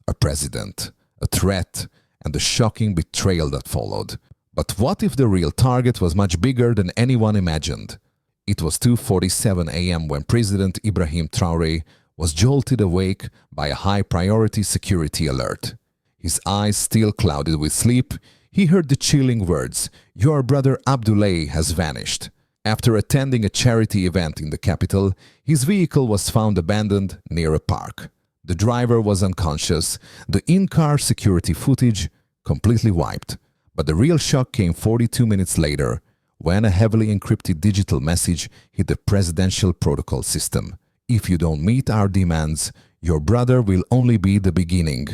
a president, a threat, and the shocking betrayal that followed. But what if the real target was much bigger than anyone imagined? It was 2:47 a.m. when President Ibrahim Traoré was jolted awake by a high-priority security alert. His eyes still clouded with sleep, he heard the chilling words, "Your brother Abdoulaye has vanished." After attending a charity event in the capital, his vehicle was found abandoned near a park. The driver was unconscious, the in-car security footage completely wiped. But the real shock came 42 minutes later, when a heavily encrypted digital message hit the presidential protocol system. "If you don't meet our demands, your brother will only be the beginning."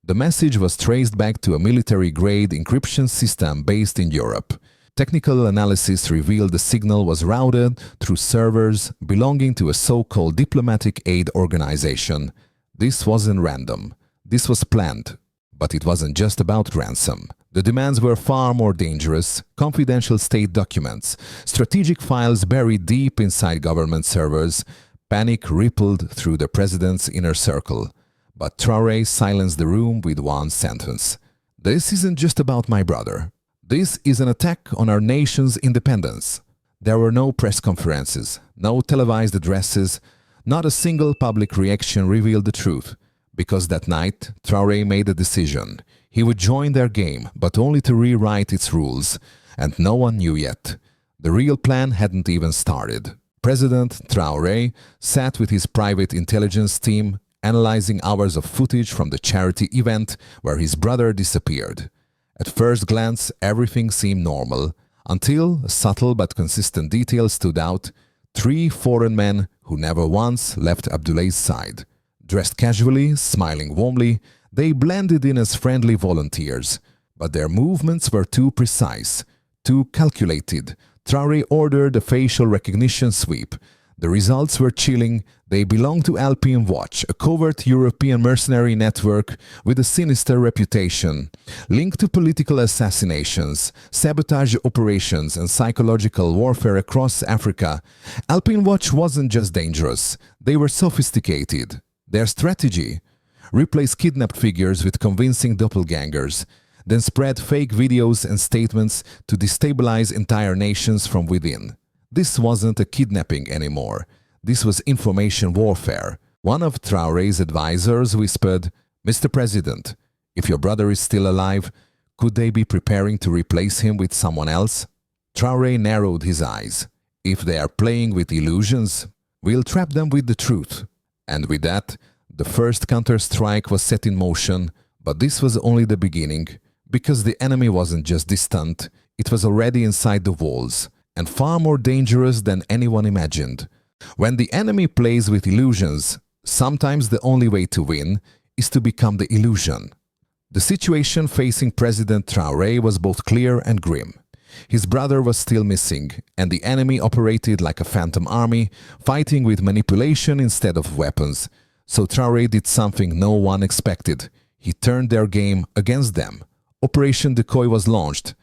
The message was traced back to a military-grade encryption system based in Europe. Technical analysis revealed the signal was routed through servers belonging to a so-called diplomatic aid organization. This wasn't random. This was planned. But it wasn't just about ransom. The demands were far more dangerous: confidential state documents, strategic files buried deep inside government servers. Panic rippled through the president's inner circle. But Traoré silenced the room with one sentence: "This isn't just about my brother. This is an attack on our nation's independence." There were no press conferences, no televised addresses, not a single public reaction revealed the truth. Because that night, Traoré made a decision. He would join their game, but only to rewrite its rules. And no one knew yet. The real plan hadn't even started. President Traoré sat with his private intelligence team, analyzing hours of footage from the charity event where his brother disappeared. At first glance, everything seemed normal, until a subtle but consistent detail stood out: 3 foreign men who never once left Abdoulaye's side. Dressed casually, smiling warmly, they blended in as friendly volunteers. But their movements were too precise, too calculated. Traoré ordered a facial recognition sweep. The results were chilling. They belonged to Alpine Watch, a covert European mercenary network with a sinister reputation, linked to political assassinations, sabotage operations, and psychological warfare across Africa. Alpine Watch wasn't just dangerous, they were sophisticated. Their strategy: replace kidnapped figures with convincing doppelgangers, then spread fake videos and statements to destabilize entire nations from within. This wasn't a kidnapping anymore. This was information warfare. One of Traoré's advisors whispered, "Mr. President, if your brother is still alive, could they be preparing to replace him with someone else?" Traoré narrowed his eyes. "If they are playing with illusions, we'll trap them with the truth." And with that, the first counter-strike was set in motion. But this was only the beginning, because the enemy wasn't just distant, it was already inside the walls, and far more dangerous than anyone imagined. When the enemy plays with illusions, sometimes the only way to win is to become the illusion. The situation facing President Traoré was both clear and grim. His brother was still missing, and the enemy operated like a phantom army, fighting with manipulation instead of weapons. So Traoré did something no one expected. He turned their game against them. Operation Decoy was launched.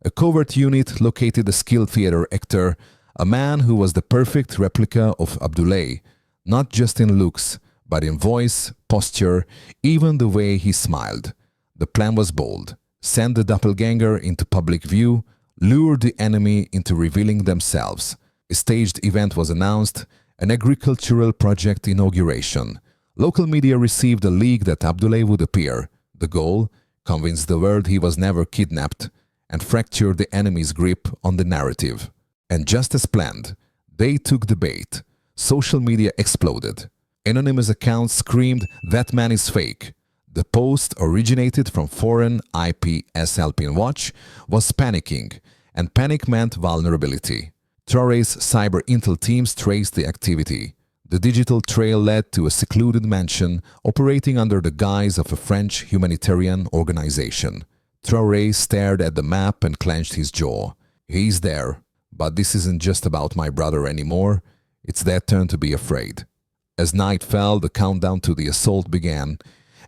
A covert unit located a skilled theater actor, a man who was the perfect replica of Abdoulaye, not just in looks, but in voice, posture, even the way he smiled. The plan was bold: send the doppelganger into public view, lure the enemy into revealing themselves. A staged event was announced, an agricultural project inauguration. Local media received a leak that Abdoulaye would appear. The goal: convince the world he was never kidnapped, and fracture the enemy's grip on the narrative. And just as planned, they took the bait. Social media exploded. Anonymous accounts screamed, "That man is fake." The post originated from foreign IP as Alpine Watch was panicking, and panic meant vulnerability. Traoré's cyber intel teams traced the activity. The digital trail led to a secluded mansion operating under the guise of a French humanitarian organization. Traoré stared at the map and clenched his jaw. He's there, but this isn't just about my brother anymore. It's their turn to be afraid. As night fell, the countdown to the assault began,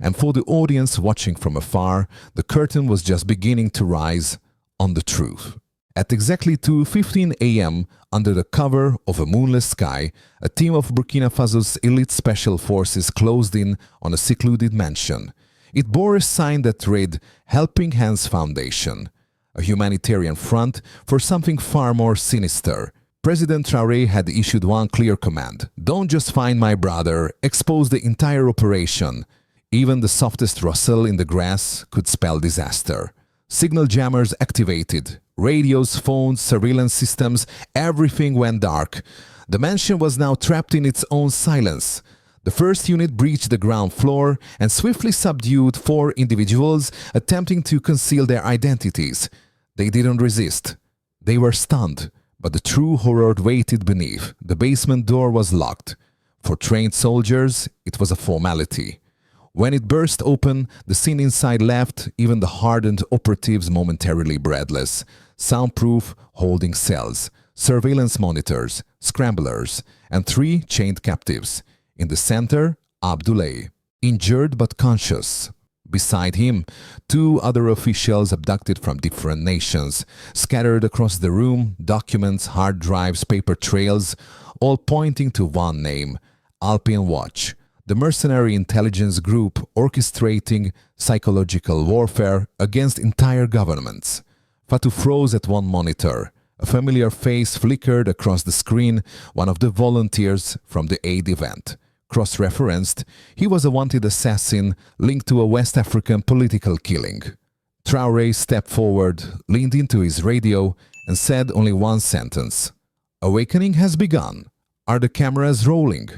and for the audience watching from afar, the curtain was just beginning to rise on the truth. At exactly 2:15 a.m., under the cover of a moonless sky, a team of Burkina Faso's elite special forces closed in on a secluded mansion. It bore a sign that read Helping Hands Foundation, a humanitarian front for something far more sinister. President Traoré had issued one clear command: don't just find my brother, expose the entire operation. Even the softest rustle in the grass could spell disaster. Signal jammers activated. Radios, phones, surveillance systems, everything went dark. The mansion was now trapped in its own silence. The first unit breached the ground floor and swiftly subdued 4 individuals attempting to conceal their identities. They didn't resist. They were stunned, but the true horror waited beneath. The basement door was locked. For trained soldiers, it was a formality. When it burst open, the scene inside left even the hardened operatives momentarily breathless. Soundproof holding cells, surveillance monitors, scramblers, and 3 chained captives. In the center, Abdoulaye, injured but conscious. Beside him, 2 other officials abducted from different nations. Scattered across the room, documents, hard drives, paper trails, all pointing to one name: Alpine Watch, the mercenary intelligence group orchestrating psychological warfare against entire governments. Fatou froze at one monitor. A familiar face flickered across the screen, one of the volunteers from the aid event. Cross-referenced, he was a wanted assassin linked to a West African political killing. Traoré stepped forward, leaned into his radio, and said only one sentence: "Awakening has begun. Are the cameras rolling?"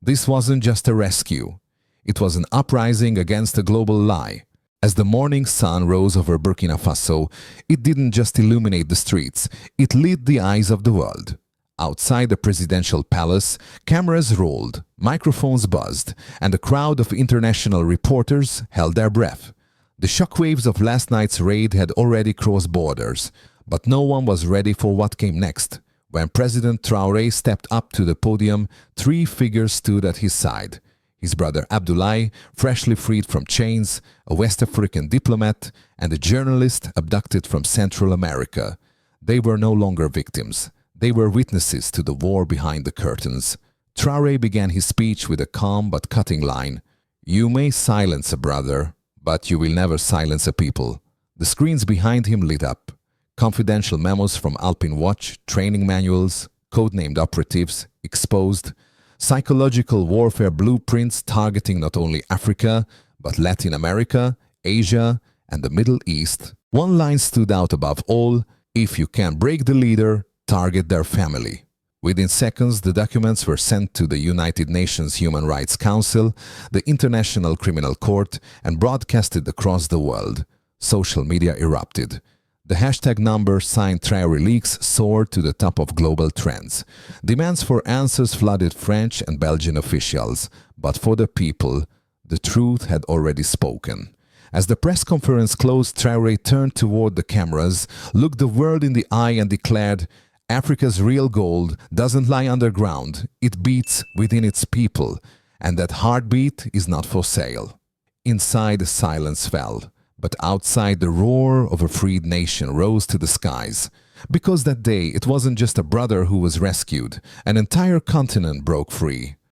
This wasn't just a rescue. It was an uprising against a global lie. As the morning sun rose over Burkina Faso, it didn't just illuminate the streets, it lit the eyes of the world. Outside the presidential palace, cameras rolled, microphones buzzed, and a crowd of international reporters held their breath. The shockwaves of last night's raid had already crossed borders, but no one was ready for what came next. When President Traoré stepped up to the podium, 3 figures stood at his side. His brother Abdoulaye, freshly freed from chains, a West African diplomat, and a journalist abducted from Central America. They were no longer victims. They were witnesses to the war behind the curtains. Traoré began his speech with a calm but cutting line: "You may silence a brother, but you will never silence a people." The screens behind him lit up. Confidential memos from Alpine Watch, training manuals, codenamed operatives, exposed. Psychological warfare blueprints targeting not only Africa, but Latin America, Asia, and the Middle East. One line stood out above all: "If you can break the leader, target their family." Within seconds, the documents were sent to the United Nations Human Rights Council, the International Criminal Court, and broadcasted across the world. Social media erupted. The hashtag number signed Traoré leaks soared to the top of global trends. Demands for answers flooded French and Belgian officials. But for the people, the truth had already spoken. As the press conference closed, Traoré turned toward the cameras, looked the world in the eye and declared, "Africa's real gold doesn't lie underground, it beats within its people, and that heartbeat is not for sale." Inside, silence fell, but outside the roar of a freed nation rose to the skies. Because that day, it wasn't just a brother who was rescued, an entire continent broke free.